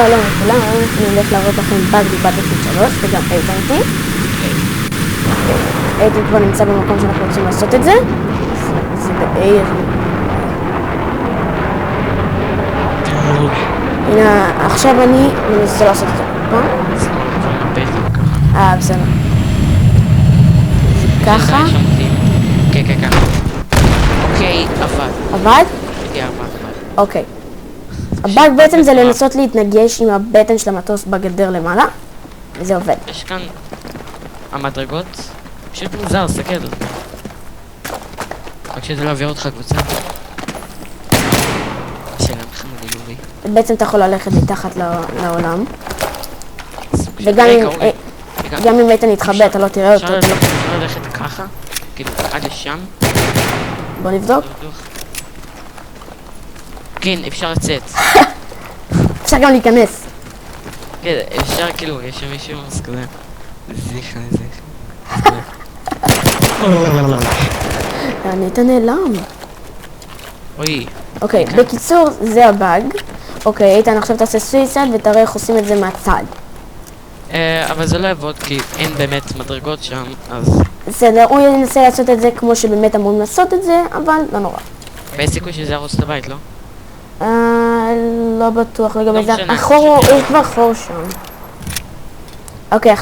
שלום לכולם, אני הולך להראות לכם באג בבטלפילד 3 וגם איתן איתי. איתן כבר נמצא במקום שאנחנו רוצים לעשות את זה. זה ב-A. הנה, עכשיו אני מנסה לעשות את זה. בסדר. זה ככה. כן, ככה. אוקיי, עבד. עבד? כן, עבד. אוקיי. הבאג בעצם זה לנסות להתנגש עם הבטן של המטוס בגדר למעלה, וזה עובד. יש כאן המדרגות, פשוט מוזר, סתכל. רק שזה לא יעביר אותך קבוצה. שאלה מחמד אלוהי. בעצם אתה יכול ללכת מתחת לעולם, וגם אם איתן יתחבא אתה לא תראה אותו. אפשר ללכת ככה, כאילו עד לשם. בוא נבדוק. כן, אפשר לצאת. אפשר גם להיכנס. כן, אפשר כאילו, יש שם מישהו אז כזה. זיכה. איתן נעלם. אוי. אוקיי, בקיצור זה הבאג. אוקיי, איתן עכשיו תעשה סוויסייד ותראה איך עושים את זה מהצד. אבל זה לא יעבוד כי אין באמת מדרגות שם, אז... בסדר, הוא ינסה לעשות את זה כמו שבאמת אמורים לעשות את זה, אבל לא נורא. ויש סיכוי שזה ירוס את הבית, לא? לא בטוח לגבי זה. משנה. החור הוא כבר חור שם. אוקיי, עכשיו